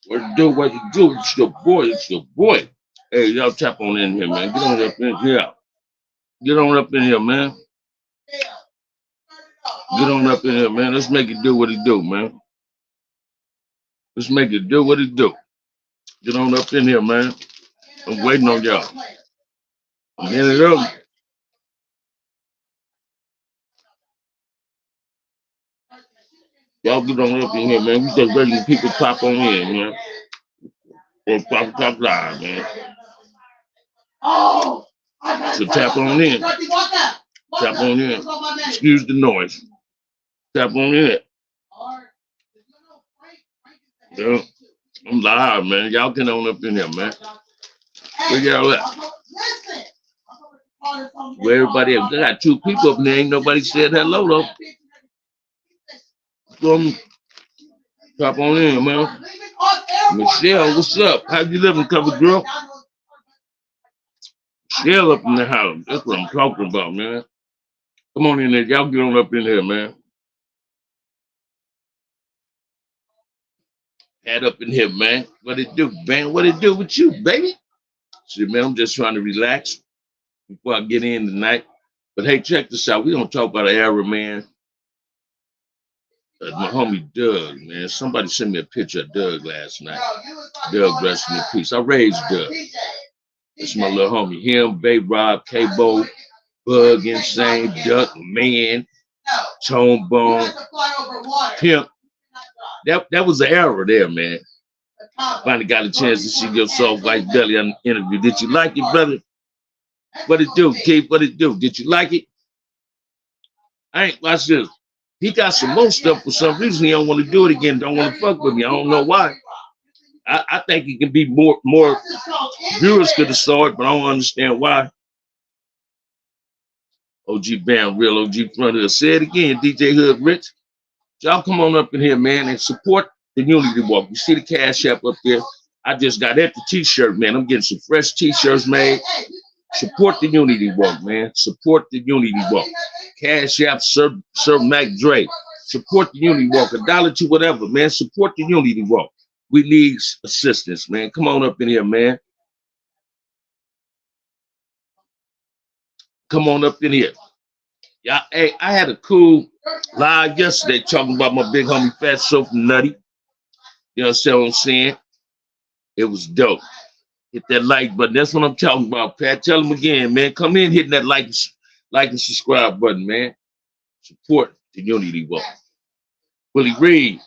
What you do? It's your boy. It's your boy. Hey, y'all tap on in here, man. Get on up in here. Get on up in here, man. Get on up in here, man. Let's make it do what it do, man. Let's make it do what it do. Get on up in here, man. I'm waiting on y'all. I'm in it early. Y'all get on up in here, man. We just letting people pop on in, man. Or pop live, man. So tap on in. Tap on in. Excuse the noise. Tap on in. Yeah. I'm live, man. Y'all get on up in here, man. Where y'all at? Where everybody at? They got 2 people up there. Ain't nobody said hello, though. So, tap on in, man. Michelle, what's up? How you living, cover girl? Michelle up in the house. That's what I'm talking about, man. Come on in there. Y'all get on up in here, man. Head up in here, man. What it do, man? What it do with you, baby? Shit, man, I'm just trying to relax before I get in tonight. But hey, check this out. We don't talk about an era, man. My homie Doug, man. Somebody sent me a picture of Doug last night. Doug, rest in peace. I raised Doug. It's my little homie. Him, Babe Rob, Cabo, Bug, Insane, Duck, Man, Tone Bone, Pimp. That was the era there, man. Finally got a chance to see your soft white belly on the interview. Did you like it, brother? What it do, Keith? What it do? Did you like it? I ain't watch this. He got some more stuff for some reason. He don't want to do it again. Don't want to fuck with me. I don't know why. I think it can be more viewers could have saw it, but I don't understand why. OG Band, real OG front hood. Say it again, DJ Hood Rich. Y'all come on up in here, man, and support the Unity Walk. You see the Cash App up there. I just got at the t-shirt, man. I'm getting some fresh t-shirts made. Support the Unity Walk, man. Support the Unity Walk. Cash App, Sir Mac Dre. Support the Unity Walk. $1 to whatever, man. Support the Unity Walk. We need assistance, man. Come on up in here, man. Come on up in here. Yeah, hey, I had a cool live yesterday talking about my big homie Fat So from Nutty. You know what I'm saying? It was dope. Hit that like button. That's what I'm talking about, Pat. Tell them again, man. Come in hitting that like and subscribe button, man. Support the Unity Walk. Willie Reed,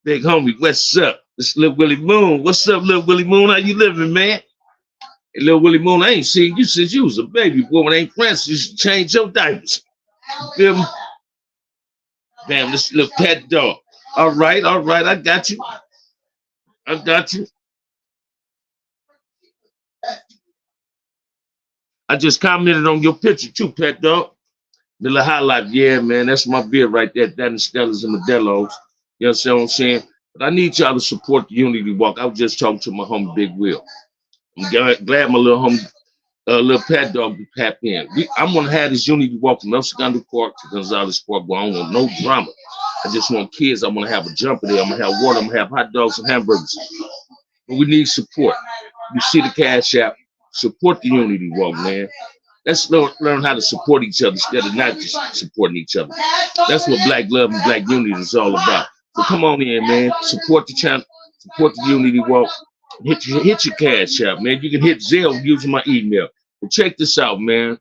big homie, what's up? This Lil Willie Moon. What's up, Lil Willie Moon? How you living, man? Hey, Lil Willie Moon, I ain't seen you since you was a baby boy. When ain't friends, you should change your diapers. You feel me? Damn, this little pet dog. All right, I got you. I got you. I just commented on your picture too, pet dog. The little highlight, yeah, man, that's my beard right there. That and Stellas and Modelos. You know what I'm saying? But I need y'all to support the Unity Walk. I was just talking to my homie Big Will. I'm glad my little homie, little pet dog be tapped in. I'm gonna have this Unity Walk from El Segundo Park to Gonzales Park, where I don't want no drama. I just want kids. I'm gonna have a jumper there. I'm gonna have water. I'm gonna have hot dogs and hamburgers. But we need support. You see the Cash App. Support the Unity Walk, man. Let's learn how to support each other instead of not just supporting each other. That's what Black Love and Black Unity is all about. So come on in, man. Support the channel. Support the Unity Walk. Hit your Cash App, man. You can hit Zelle using my email. But check this out, man.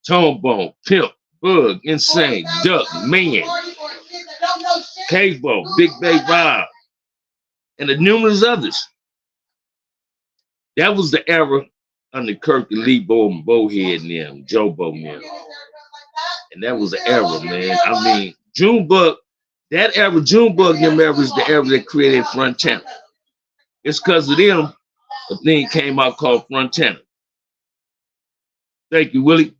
Tone Bone, Pimp, Bug, Insane, Duck, Man, Cabo, Big Bay Rob, and the numerous others. That was the era under Kirk and Lebo and Bowhead and them, Joe Bo and them. And that was the era, man. I mean, Junebug, that era, Junebug and them era is the era that created Frontana. It's because of them, a thing came out called Frontana. Thank you, Willie.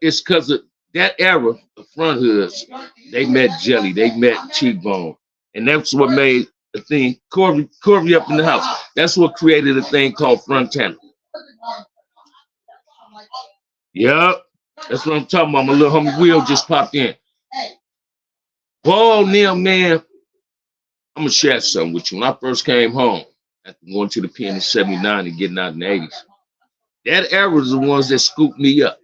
It's because of that era of front hoods. They met Jelly, they met Cheekbone. And that's what made the thing, Corey up in the house. That's what created a thing called Frontana. Yep, that's what I'm talking about. My little homie Will just popped in. Ball Neil, man, I'm gonna share something with you. When I first came home after going to the pen in '79 and getting out in the '80s, that era was the ones that scooped me up.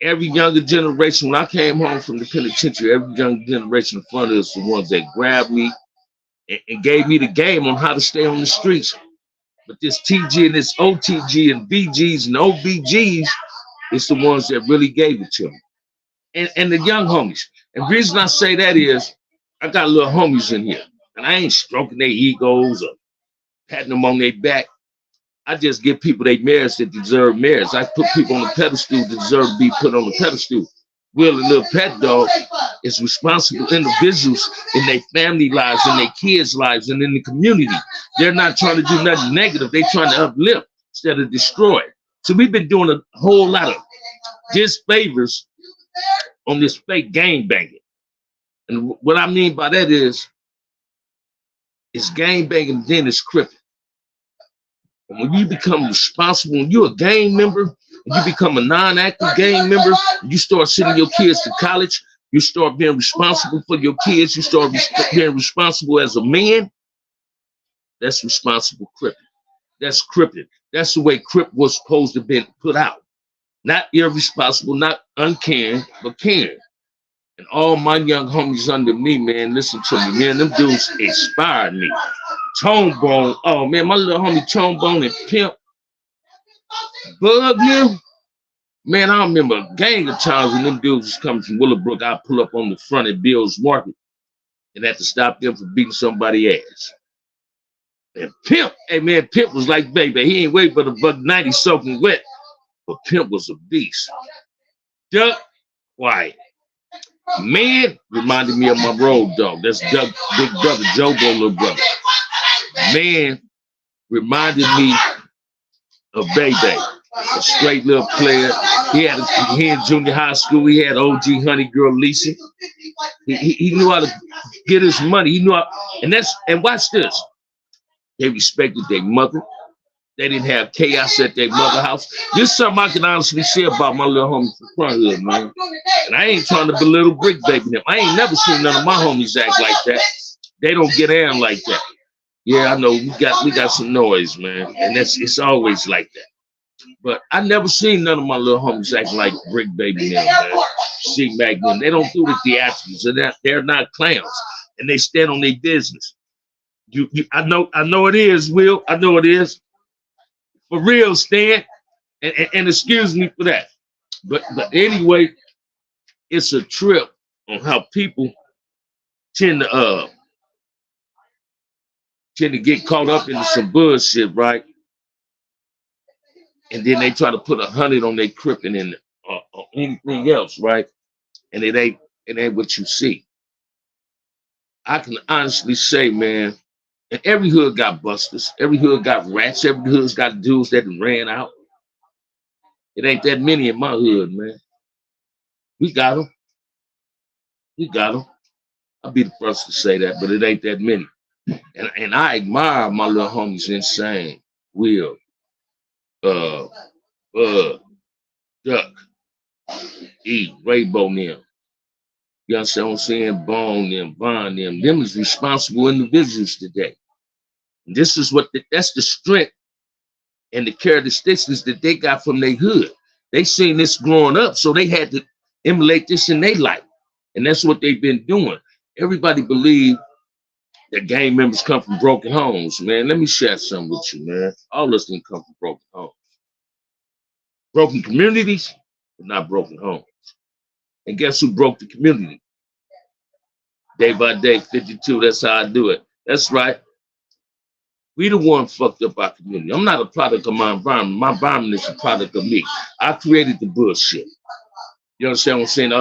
Every younger generation, when I came home from the penitentiary, every younger generation in front of us, the ones that grabbed me and gave me the game on how to stay on the streets. But this TG and this OTG and BGs and OBGs, it's the ones that really gave it to me. And the young homies. And the reason I say that is I got little homies in here. And I ain't stroking their egos or patting them on their back. I just give people their merits that deserve merits. I put people on the pedestal that deserve to be put on the pedestal. Will, the little pet dog, is responsible individuals in their family lives, in their kids' lives, and in the community. They're not trying to do nothing negative. They're trying to uplift instead of destroy. So we've been doing a whole lot of disfavors on this fake game banging. And what I mean by that is it's game banging, then it's crippling. And when you become responsible, when you're a gang member, and you become a non-active gang member, you start sending your kids to college, you start being responsible for your kids, you start being responsible as a man, that's responsible crippling. That's crippling. That's the way Crip was supposed to be put out. Not irresponsible, not uncaring, but caring. And all my young homies under me, man, listen to me, man, them dudes inspired me. Tone Bone, oh man, my little homie Tone Bone and Pimp, Bug them. Man, I remember a gang of times when them dudes was coming from Willowbrook, I'd pull up on the front at Bill's Market and had to stop them from beating somebody's ass. And Pimp, hey man, Pimp was like, baby, he ain't wait but a $1.90 soaking wet. But Pimp was a beast. Duck, quiet. Man, reminded me of my road dog. That's Doug, big brother, Joe Bo, little brother. Man, reminded me of Bebe, a straight little player. He in junior high school. He had OG honey girl Lisa. He knew how to get his money. He knew how, and watch this. They respected their mother. They didn't have chaos at their mother house. This is something I can honestly say about my little homies from front hood, man. And I ain't trying to belittle Brick Baby them. I ain't never seen none of my homies act like that. They don't get in like that. Yeah, I know we got some noise, man, and it's always like that. But I never seen none of my little homies act like Brick Baby them, man. See Mac them. They don't do the theatrics. They're not clowns, and they stand on their business. I know it is, Will. I know it is. For real, Stan, and excuse me for that. But anyway, it's a trip on how people tend to get caught up into some bullshit, right? And then they try to put 100 on their cripping and anything else, right? And it ain't what you see. I can honestly say, man, and every hood got busters, every hood got rats, every hood's got dudes that ran out. It ain't that many in my hood, man. We got them. We got them. I'll be the first to say that, but it ain't that many. And I admire my little homies insane. Will, Duck, E, Rainbow them. You understand what I'm saying? Bone them, Bond them. Them is responsible individuals today. And this is that's the strength and the characteristics that they got from their hood. They seen this growing up, so they had to emulate this in their life. And that's what they've been doing. Everybody believe that gang members come from broken homes, man. Let me share something with you, man. All of us didn't come from broken homes. Broken communities, but not broken homes. And guess who broke the community? Day by day, 52, that's how I do it. That's right. We the one fucked up our community. I'm not a product of my environment. My environment is a product of me. I created the bullshit. You understand what I'm saying?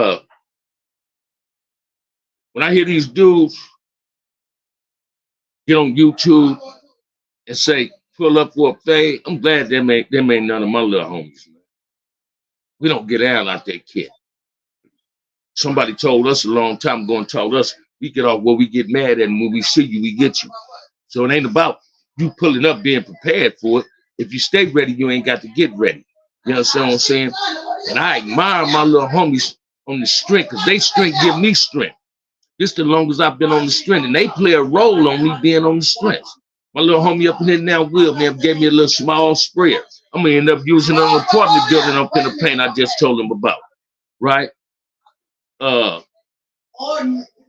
When I hear these dudes get on YouTube and say, pull up for a fade, I'm glad them ain't none of my little homies, man. We don't get out like that kid. Somebody told us a long time ago and told us we get off where we get mad at, and when we see you, we get you. So it ain't about you pulling up being prepared for it. If you stay ready, you ain't got to get ready. You understand what I'm saying? And I admire my little homies on the strength, because they strength give me strength. This the longest I've been on the strength, and they play a role on me being on the strength. My little homie up in here now, Will, man, gave me a little small spread. I'm gonna end up using an apartment building up in the paint I just told him about, right?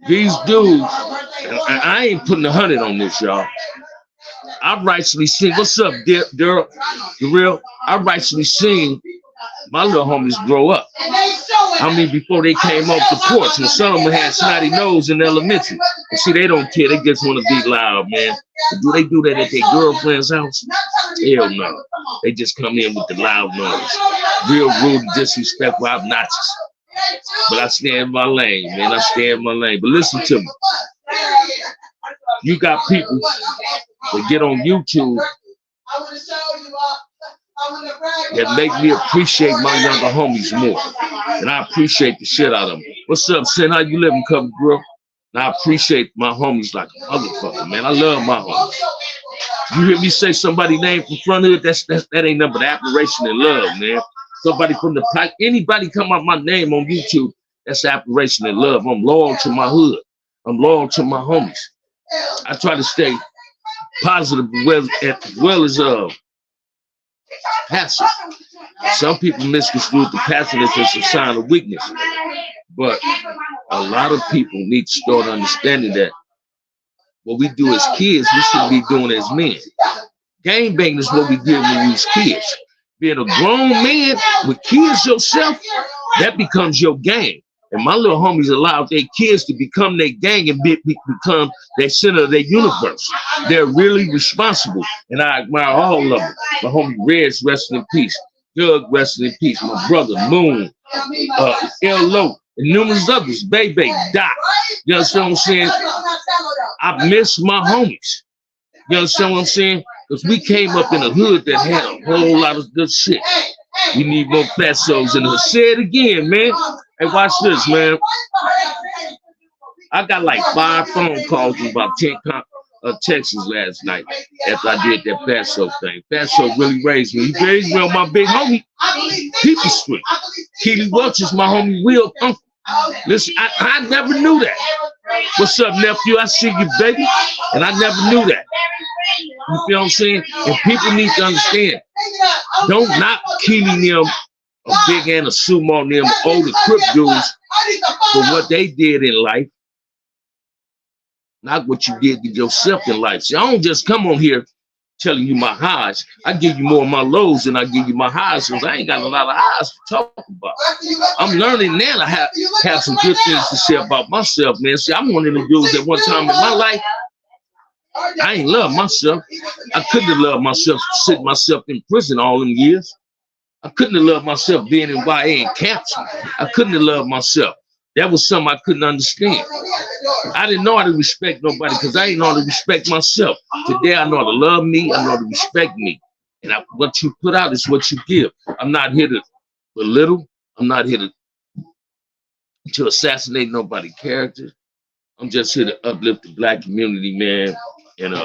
These dudes, and I ain't putting 100 on this, y'all. I rightfully seen, what's up, Daryl? The real, I rightfully seen my little homies grow up. I mean, before they came off the porch, when some of them had snotty nose in elementary. And see, they don't care. They just want to be loud, man. Do they do that at their girlfriend's house? Hell no. They just come in with the loud noise. Real rude, disrespectful, obnoxious. But I stay in my lane, man. I stay in my lane. But listen to me. You got people that get on YouTube that make me appreciate my younger homies more. And I appreciate the shit out of them. What's up, Sin? How you living, cover girl? And I appreciate my homies like a motherfucker, man. I love my homies. You hear me say somebody's name from front hood, that ain't nothing but admiration and love, man. Somebody from the pack, anybody come out my name on YouTube, that's admiration and love. I'm loyal to my hood. I'm loyal to my homies. I try to stay positive as well as passive. Some people misconstrue the passiveness as a sign of weakness, but a lot of people need to start understanding that what we do as kids, we should be doing as men. Gang banging is what we did when we was kids. Being a grown man with kids yourself, that becomes your gang. And my little homies allowed their kids to become their gang and become their center of their universe. They're really responsible, and I admire all of them. My homie Reds, rest in peace. Doug, rest in peace. My brother Moon, L.O., and numerous others. Baby, Doc. You understand what I'm saying? I miss my homies. You understand what I'm saying? Because we came up in a hood that had a whole lot of good shit. We need more pesos in the hood. Say it again, man. Hey, watch this, man. I got like 5 phone calls from about 10 Texas last night after I did that peso thing. Peso really raised me. He raised me on my big homie, People Street. Keely Welch is my homie, Will Uncle. Listen, I never knew that. What's up, nephew? I see you, baby. And I never knew that. You feel what I'm saying? And people need to understand. Don't knock Keely them, a Big and a Sumo them, older Crip dudes for what they did in life. Not what you did to yourself in life. See, I don't just come on here telling you my highs. I give you more of my lows than I give you my highs, because I ain't got a lot of highs to talk about. I'm learning now to have some good things to say about myself, man. See, I'm one of the dudes that one time in my life, I ain't love myself. I couldn't have loved myself sitting myself in prison all them years. I couldn't have loved myself being in YA and camps. I couldn't have loved myself. That was something I couldn't understand. I didn't know how to respect nobody because I didn't know how to respect myself. Today, I know how to love me. I know how to respect me. And what you put out is what you give. I'm not here to belittle. I'm not here to assassinate nobody's character. I'm just here to uplift the Black community, man. And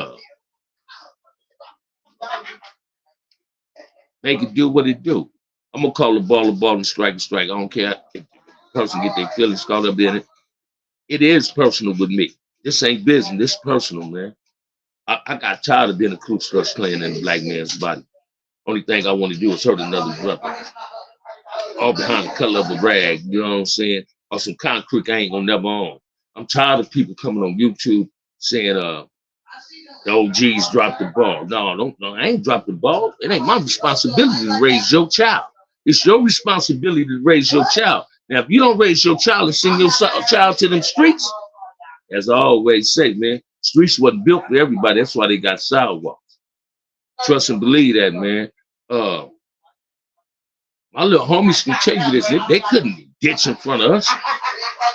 make it do what it do. I'm going to call a ball and strike a strike. I don't care if the person get their feelings caught up in it. It is personal with me. This ain't business. This personal, man. I got tired of being a Ku Klux Klan in a black man's body. Only thing I want to do is hurt another brother. All behind the color of a rag, you know what I'm saying? Or some concrete I ain't gonna never own. I'm tired of people coming on YouTube saying the OGs dropped the ball. No, I ain't dropped the ball. It ain't my responsibility to raise your child. It's your responsibility to raise your child. Now, if you don't raise your child and send your child to them streets, as I always say, man, streets wasn't built for everybody. That's why they got sidewalks. Trust and believe that, man. My little homies can tell you this. They couldn't ditch in front of us.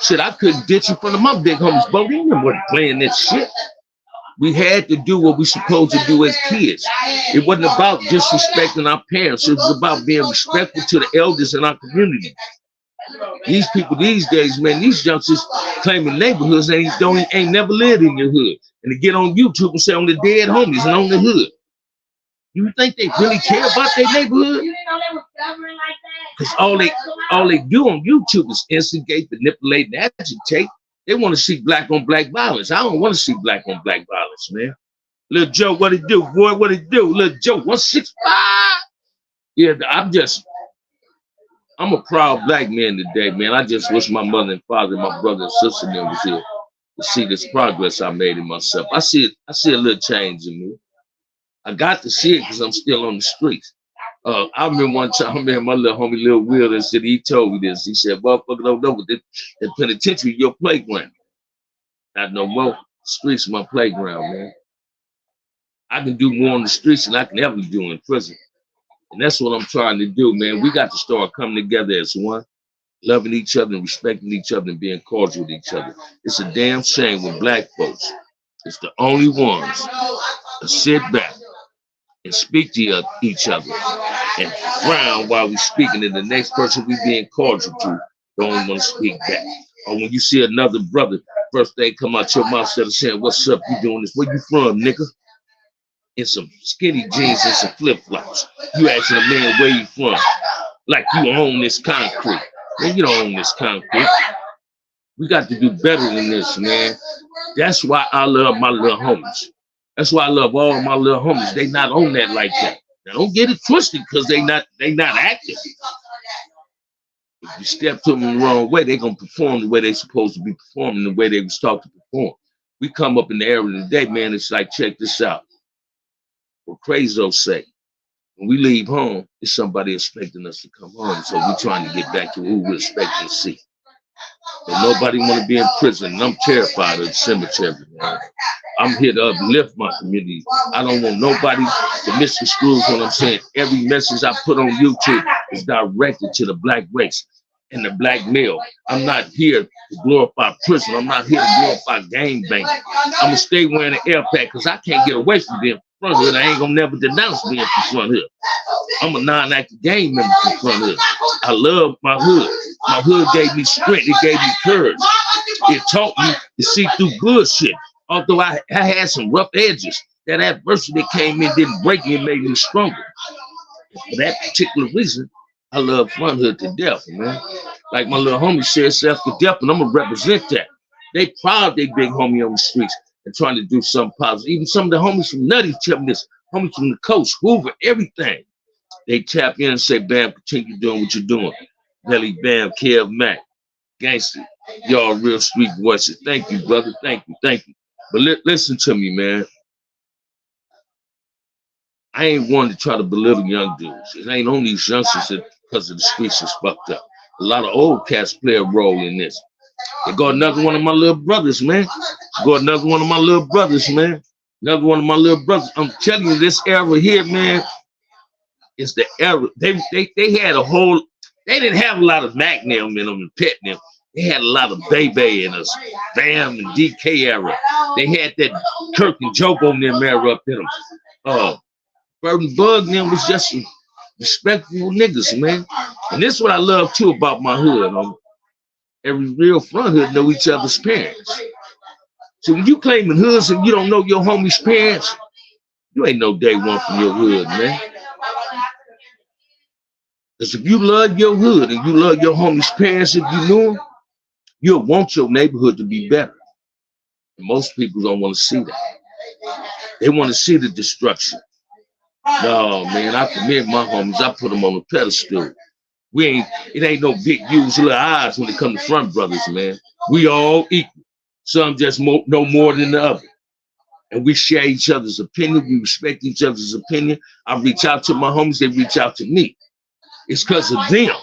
Shit, I couldn't ditch in front of my big homies, bro. They wasn't playing that shit. We had to do what we supposed to do as kids. It wasn't about disrespecting our parents. It was about being respectful to the elders in our community. These people these days, man, these youngsters claiming neighborhoods ain't never lived in your hood. And to get on YouTube and say on the dead homies and on the hood. You think they really care about their neighborhood? Because all they do on YouTube is instigate, manipulate, and agitate. They want to see black on black violence. I don't want to see black on black violence, man. Little Joe, what it do, boy? What it do? Little Joe, 165. Yeah, I'm a proud black man today, man. I just wish my mother and father, and my brother and sister and them was here to see this progress I made in myself. I see it. I see a little change in me. I got to see it because I'm still on the streets. I remember one time, man, my little homie, Lil Will, and said, he told me this. He said, motherfucker, don't know, but the penitentiary, your playground. Not no more. Streets my playground, man. I can do more on the streets than I can ever do in prison. And that's what I'm trying to do, man. We got to start coming together as one, loving each other and respecting each other and being cordial with each other. It's a damn shame when black folks is the only ones that sit back and speak to each other and frown while we speaking, and the next person we being cordial to don't want to speak back. Or when you see another brother, first thing come out your mouth instead of saying, what's up, you doing this? Where you from, nigga? In some skinny jeans and some flip-flops. You asking a man where you from, like you own this concrete. Man, you don't own this concrete. We got to do better than this, man. That's why I love my little homies. That's why I love all my little homies. They not on that like that. Now don't get it twisted because they not active. If you step to them the wrong way, they gonna perform the way they supposed to be performing, the way they was taught to perform. We come up in the era today, man, it's like, check this out. What Crazo say, when we leave home, it's somebody expecting us to come home. So we're trying to get back to who we're expecting to see. But nobody want to be in prison, and I'm terrified of the cemetery, man. I'm here to uplift my community. I don't want nobody to misconstrue what I'm saying. Every message I put on YouTube is directed to the black race and the black male. I'm not here to glorify prison. I'm not here to glorify gang banging. I'm going to stay wearing an air pack because I can't get away from them front hood. I ain't going to never denounce being from front hood. I'm a non-active gang member from front hood. I love my hood. My hood gave me strength. It gave me courage. It taught me to see through bullshit. Although I had some rough edges, that adversity that came in didn't break me and made me stronger. For that particular reason, I love front hood to death, man. Like my little homie said, self to death, and I'm gonna represent that. They proud they big homie on the streets and trying to do something positive. Even some of the homies from Nutty tell me this, homies from the coast, Hoover, everything. They tap in and say, bam, continue doing what you're doing. Belly Bam, Kev Mac, Gangster, y'all real street voices. Thank you, brother. Thank you, thank you. But listen to me, man. I ain't one to try to belittle young dudes. It ain't on these youngsters that because of the streets is fucked up. A lot of old cats play a role in this. They got another one of my little brothers, man. Got another one of my little brothers, man. Another one of my little brothers. I'm telling you, this era here, man, is the era. They had a whole, they didn't have a lot of Mac them in them and Pet them. They had a lot of Baby in us, Bam and DK era. They had that Kirk and Joke on them era up in them. Bird and Bug them was just some respectful niggas, man. And this is what I love too about my hood. Every real front hood know each other's parents. So when you claiming hoods and you don't know your homie's parents, you ain't no day one from your hood, man. Because if you love your hood and you love your homie's parents, if you knew them, you'll want your neighborhood to be better. And most people don't want to see that. They want to see the destruction. No, man, I commend my homies. I put them on a pedestal. It ain't no big U's little eyes when it comes to front brothers, man. We all equal. Some just know more than the other. And we share each other's opinion. We respect each other's opinion. I reach out to my homies. They reach out to me. It's because of them.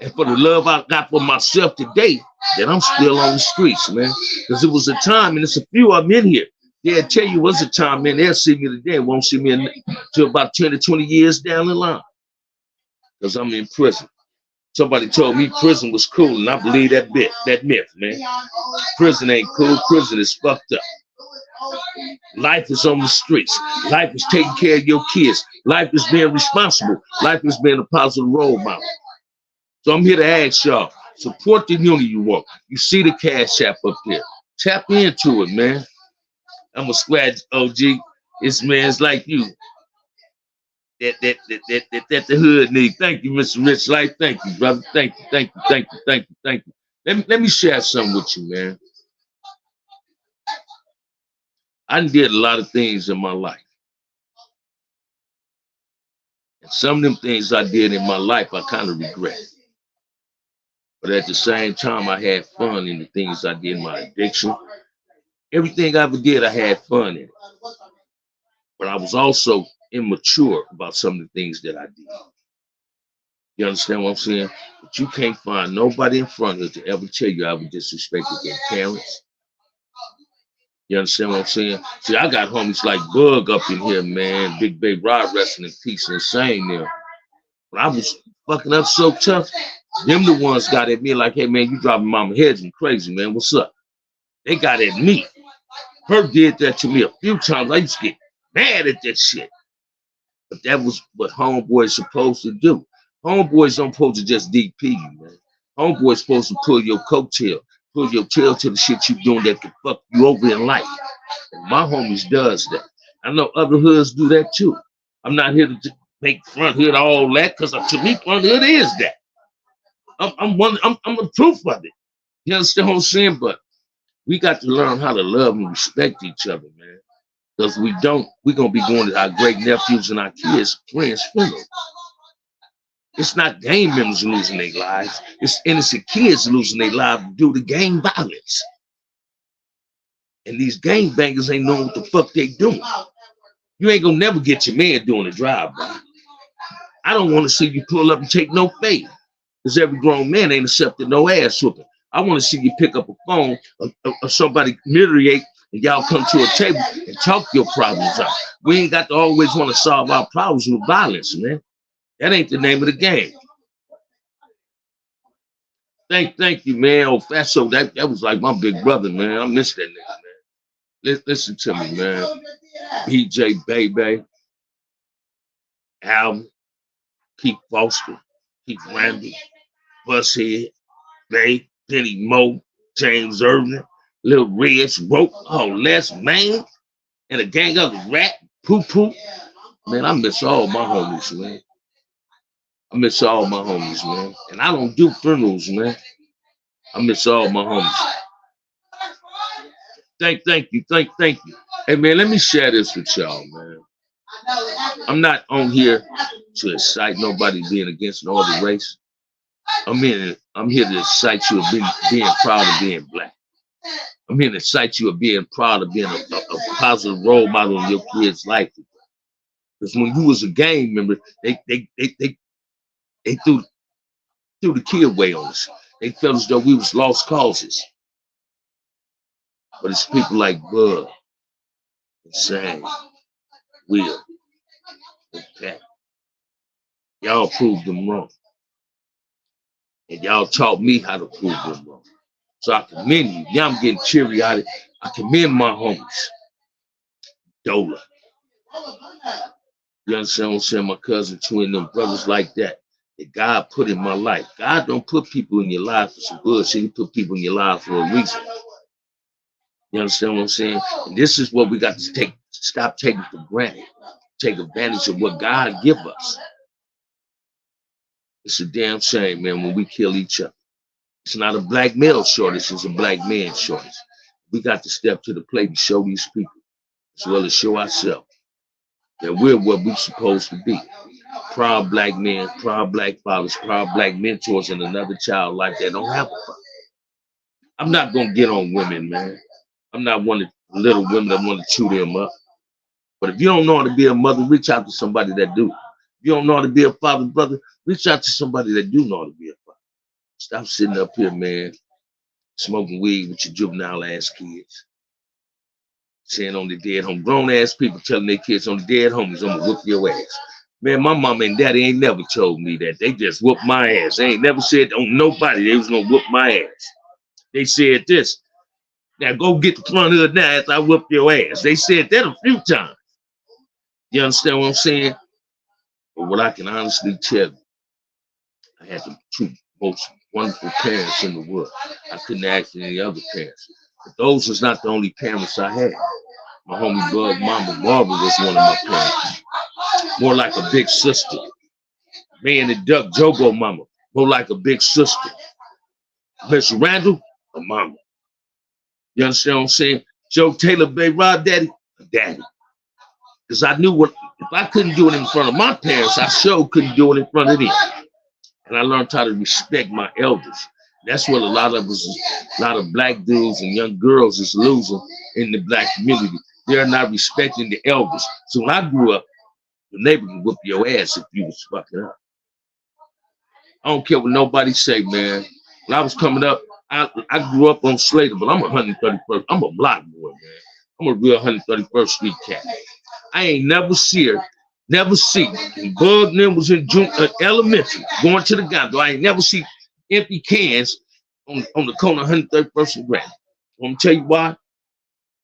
And for the love I got for myself today, that I'm still on the streets, man. Because it was a time, and it's a few of them in here. They'll tell you what's a time, man. They'll see me today. Won't see me until about 10 to 20 years down the line. Because I'm in prison. Somebody told me prison was cool, and I believe that myth, man. Prison ain't cool. Prison is fucked up. Life is on the streets. Life is taking care of your kids. Life is being responsible. Life is being a positive role model. So I'm here to ask y'all, support the unity walk. You see the Cash App up there. Tap into it, man. I'm a squad OG. It's man's like you. that the hood need. Thank you, Mr. Rich Life. Thank you, brother. Thank you, thank you, thank you, thank you, thank you. Let me share something with you, man. I did a lot of things in my life. And some of them things I did in my life, I kind of regret. But at the same time, I had fun in the things I did in my addiction. Everything I ever did, I had fun in it. But I was also immature about some of the things that I did. You understand what I'm saying? But you can't find nobody in front of you to ever tell you I ever disrespected their parents. You understand what I'm saying? See, I got homies like Bug up in here, man. Big Babe Rod, resting in peace, insane there. But I was fucking up so tough. Them the ones got at me like, hey man, you dropping mama heads, you crazy, man. What's up? They got at me. Her did that to me a few times. I used to get mad at that shit. But that was what homeboys supposed to do. Homeboys don't supposed to just DP you, man. Homeboys supposed to pull your coattail, pull your tail to the shit you doing that can fuck you over in life. And my homies does that. I know other hoods do that too. I'm not here to make front hood all that, because to me, front hood is that. I'm the proof of it. You understand what I'm saying? But we got to learn how to love and respect each other, man. Because we don't, we're going to be going to our great nephews and our kids' friends' funeral. It's not gang members losing their lives. It's innocent kids losing their lives due to gang violence. And these gang bangers ain't knowing what the fuck they doing. You ain't going to never get your man doing a drive-by. I don't want to see you pull up and take no fade. Because every grown man ain't accepting no ass whooping. I want to see you pick up a phone or somebody mediate and y'all come to a table and talk your problems out. We ain't got to always want to solve our problems with violence, man. That ain't the name of the game. Thank you, man. Oh, Faso, that was like my big brother, man. I miss that nigga, man. Listen to me, man. BJ Baby, Alvin, Keith Foster, Keith Randall, Buzzhead, Bay, Penny Moe, James Irvin, Lil Rich, Rope, Les, man, and a gang of the Rat, Poo Poo. Man, I miss all my homies, man. I miss all my homies, man. And I don't do funerals, man. I miss all my homies. Thank you. Hey, man, let me share this with y'all, man. I'm not on here to incite nobody being against an other race. I'm here to incite you of being proud of being black. I'm here to incite you of being proud of being a positive role model in your kid's life. Because when you was a gang member, they threw the kid away on us. They felt as though we was lost causes. But it's people like Bud, and Sam, Will, and Pat. Y'all proved them wrong. And y'all taught me how to prove them wrong. So I commend you. Now I'm getting cheery out of it. I commend my homies. Dola. You understand what I'm saying? My cousin, twin, them brothers like that God put in my life. God don't put people in your life for some bullshit. He put people in your life for a reason. You understand what I'm saying? And this is what we got to stop taking for granted. Take advantage of what God give us. It's a damn shame, man, when we kill each other. It's not a black male shortage, it's a black man shortage. We got to step to the plate and show these people, as well as show ourselves, that we're what we're supposed to be. Proud black men, proud black fathers, proud black mentors in another child life that don't have a father. I'm not gonna get on women, man. I'm not one of the little women that want to chew them up. But if you don't know how to be a mother, reach out to somebody that do. If you don't know how to be a father, brother, reach out to somebody that do know how to be a father. Stop sitting up here, man, smoking weed with your juvenile ass kids. Saying on the dead home. Grown ass people telling their kids on the dead homies, I'm gonna whoop your ass. Man, my mama and daddy ain't never told me that. They just whooped my ass. They ain't never said on nobody they was gonna whoop my ass. They said this. Now go get the front hood now after I whoop your ass. They said that a few times. You understand what I'm saying? But what I can honestly tell you, I had the two most wonderful parents in the world. I couldn't ask any other parents. But those was not the only parents I had. My homie Bug Mama Barbara was one of my parents. More like a big sister. Man and Duck Jogo Mama. More like a big sister. Miss Randall, a mama. You understand what I'm saying? Joe Taylor, Bay Rod Daddy, a daddy. Because I knew what, if I couldn't do it in front of my parents, I sure couldn't do it in front of them. And I learned how to respect my elders. That's what a lot of black dudes and young girls is losing in the black community. They're not respecting the elders. So when I grew up, the neighbor can whoop your ass if you was fucking up. I don't care what nobody say, man. When I was coming up, I grew up on Slater, but I'm a 131st. I'm a block boy, man. I'm a real 131st Street cat. I ain't never see her, never see. And Bug them was in elementary, going to the gondola. I ain't never see empty cans on the corner of 131st and Grand. I'm gonna tell you why.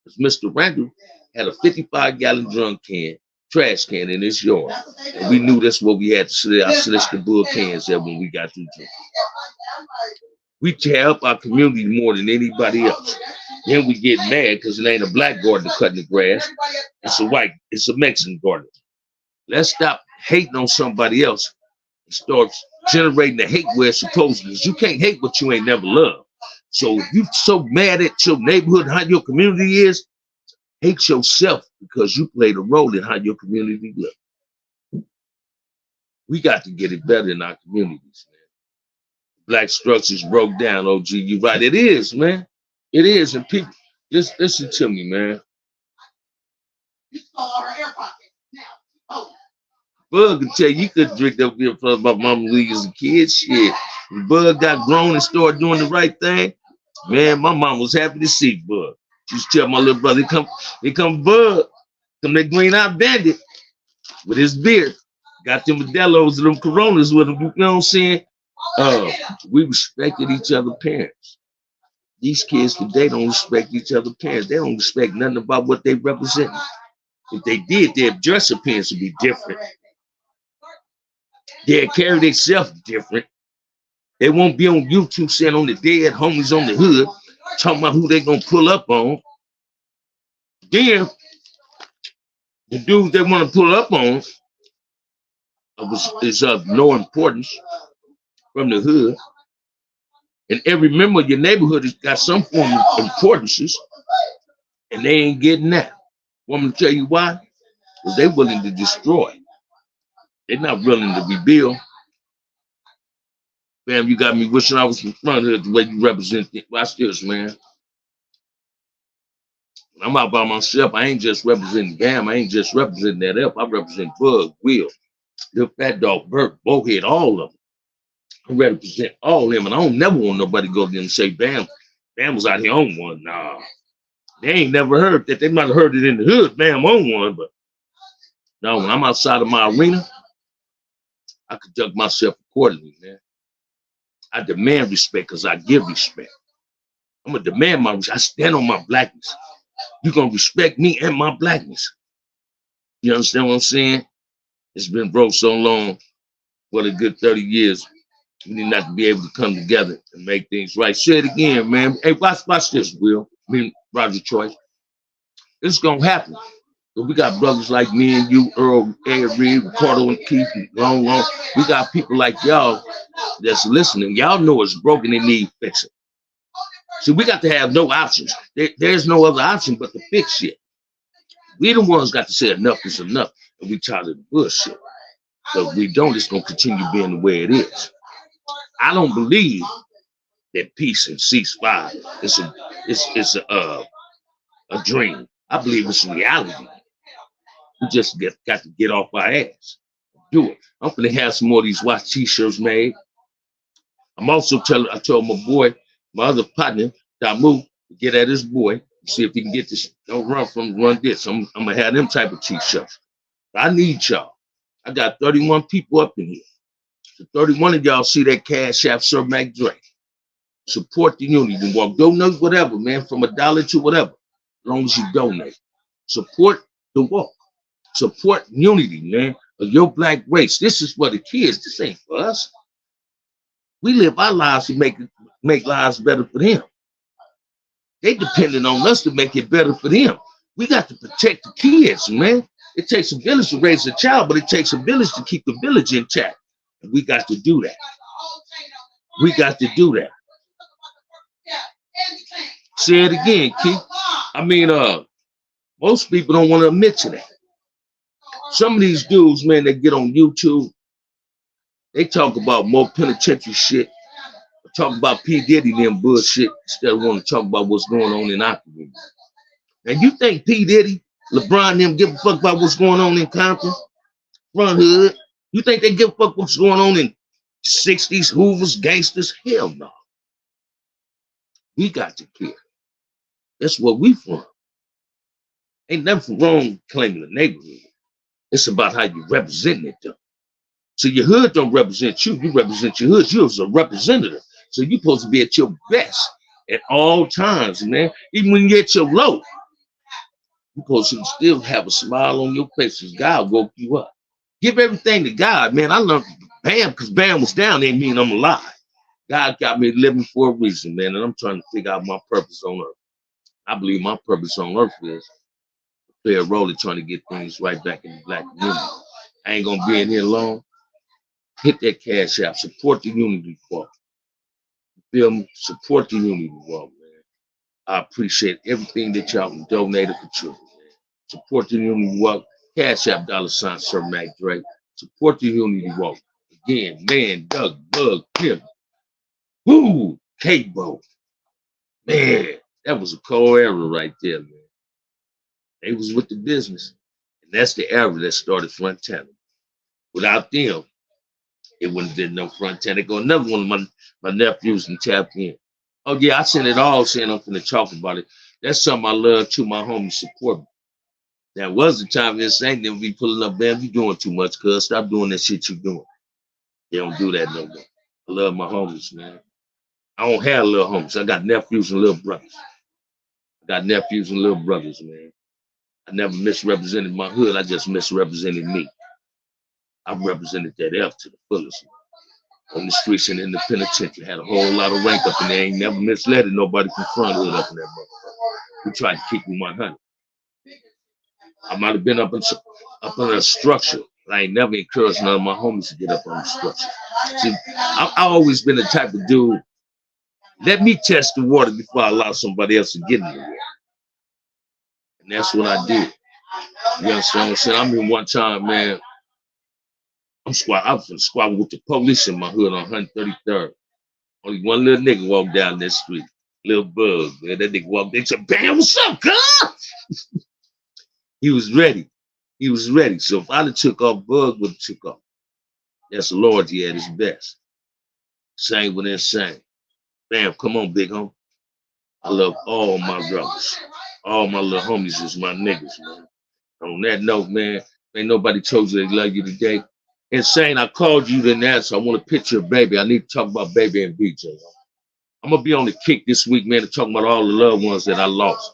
Because Mr. Randall had a 55-gallon drum can, trash can in his yard. And we knew that's what we had to sit. I slished the bull cans there when we got through drinking. We tear up our community more than anybody else. Then we get mad because it ain't a black gardener cutting the grass. It's a Mexican gardener. Let's stop hating on somebody else and start generating the hate where it's supposed to be. You can't hate what you ain't never loved. So if you so mad at your neighborhood, how your community is, hate yourself because you played a role in how your community look. We got to get it better in our communities, man. Black structures broke down, OG. You right. It is, man. It is. And people, just listen to me, man. Bug can tell you could drink that beer for my mama when we was a kid. Shit. When Bug got grown and started doing the right thing, man, my mom was happy to see Bug. She used to tell my little brother, here come Bug, come that green eye bandit with his beard. Got them Modelo's and them Coronas with him, you know what I'm saying? We respected each other's parents. These kids today don't respect each other's parents. They don't respect nothing about what they represent. If they did, their dress appearance would be different. They'd carry themselves different. They won't be on YouTube saying on the dead homies on the hood, talking about who they gonna pull up on. Then the dudes they want to pull up on is of no importance from the hood. And every member of your neighborhood has got some form of importances, and they ain't getting that. Want me to tell you why? Because they're willing to destroy. They're not willing to rebuild. Fam, you got me wishing I was in front of the way you represent it. Watch this, man. When I'm out by myself, I ain't just representing Gam. I ain't just representing that F. I represent Bug, Will, Lil Fat Dog, Bert, Bowhead, all of them. I represent all of them, and I don't never want nobody to go there and say, Bam was out here on one. Nah. They ain't never heard that. They might have heard it in the hood, Bam on one, but no, when I'm outside of my arena, I conduct myself accordingly, man. I demand respect because I give respect. I'm going to demand my respect. I stand on my blackness. You're going to respect me and my blackness. You understand what I'm saying? It's been broke so long, for a good 30 years. We need not to be able to come together and make things right. Say it again, man. Hey, watch this, Will. Roger Choice. It's going to happen. But we got brothers like me and you, Earl, Ed Reed, Ricardo, and Keith, and Long. We got people like y'all that's listening. Y'all know it's broken and need fixing. So we got to have no options. There's no other option but to fix shit. We the ones got to say enough is enough, and we tired of the bullshit. But if we don't, it's gonna continue being the way it is. I don't believe that peace and ceasefire is a dream. I believe it's reality. We just got to get off our ass. Do it. I'm gonna have some more of these watch t-shirts made. I'm also I told my boy, my other partner, Damu, to get at his boy, see if he can get this. Don't run this. I'm gonna have them type of t-shirts. I need y'all. I got 31 people up in here. So 31 of y'all see that Cash App, Sir Mac Dre. Support the unity walk. Donate whatever, man, from $1 to whatever, as long as you donate. Support the walk. Support unity, man, of your black race. This is for the kids. This ain't for us. We live our lives to make lives better for them. They depending on us to make it better for them. We got to protect the kids, man. It takes a village to raise a child, but it takes a village to keep the village intact. And we got to do that. We got to do that. Say it again, Keith. I mean, most people don't want to admit to that. Some of these dudes, man, that get on YouTube, they talk about more penitentiary shit, talk about P. Diddy and them bullshit instead of wanting to talk about what's going on in our community. And you think P. Diddy, LeBron, and them give a fuck about what's going on in Compton, front hood? You think they give a fuck what's going on in 60s, Hoovers, gangsters? Hell no. We got to care. That's where we from. Ain't nothing wrong claiming the neighborhood. It's about how you represent it, though. So your hood don't represent you. You represent your hood. You're a representative. So you're supposed to be at your best at all times, man. Even when you're at your low, you're supposed to still have a smile on your face because God woke you up. Give everything to God, man. I learned Bam because Bam was down. Ain't mean I'm alive. God got me living for a reason, man. And I'm trying to figure out my purpose on earth. I believe my purpose on earth is to play a role in trying to get things right back in the black community. I ain't going to be in here long. Hit that cash app. Support the Unity Walk. Feel me? Support the Unity Walk, man. I appreciate everything that y'all donated for children, man. Support the Unity Walk. Cash app $ Sir Mac Drake. Support the Unity Walk. Again, man, Doug, Pimp. Woo! Cabo. Man, that was a cold era right there, man. They was with the business. And that's the era that started Frontana. Without them, it wouldn't have been no Frontana. Go another one of my nephews and tap in. Oh yeah, I sent it all saying I'm finna talk about it. That's something I love too, my homies support me. That was the time they're saying they'll be pulling up, man, you doing too much, cuz stop doing that shit you doing. They don't do that no more. I love my homies, man. I don't have little homies. I got nephews and little brothers. Man. I never misrepresented my hood. I just misrepresented me. I represented that F to the fullest. On the streets and in the penitentiary. Had a whole lot of rank up in there. Ain't never misled nobody from front hood up in that motherfucker. We tried to keep you 100. I might have been up in a structure. I ain't never encouraged none of my homies to get up on the structure. See, I always been the type of dude, let me test the water before I allow somebody else to get in the water. And that's what I did. You understand what I'm saying? I mean, one time, man, I was squabbling with the police in my hood on 133rd. Only one little nigga walked down that street. Little bug, man. That nigga walked in and said, "Bam, what's up, cuz?" He was ready. So if I'd have took off, Bug would have took off. That's the loyalty at his best. Same with insane. Bam, come on, big homie. I love all my brothers. All my little homies is my niggas, man. On that note, man, ain't nobody told you they love you today. Insane, I called you to answer. I want a picture of baby. I need to talk about baby and BJ. I'm gonna be on the kick this week, man, to talk about all the loved ones that I lost.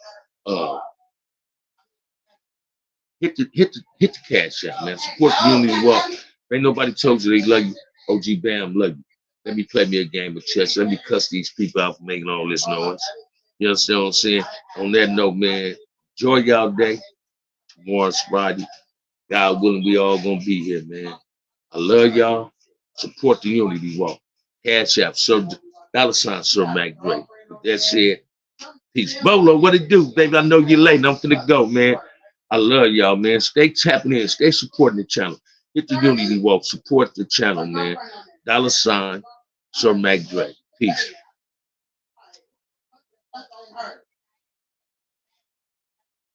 Hit the cash out, man. Support the Unity Walk. Ain't nobody told you they love you. OG Bam love you. Let me play me a game of chess. Let me cuss these people out for making all this noise. You understand what I'm saying? On that note, man, enjoy y'all day. Tomorrow's Friday. God willing, we all gonna be here, man. I love y'all. Support the Unity Walk. Cash app, $ Sir Mac Drake. With that said, peace. Bolo, what it do, baby? I know you're late. I'm finna go, man. I love y'all, man. Stay tapping in. Stay supporting the channel. Hit the Unity Walk. Support the channel, man. $ Sir Mac Drake. Peace.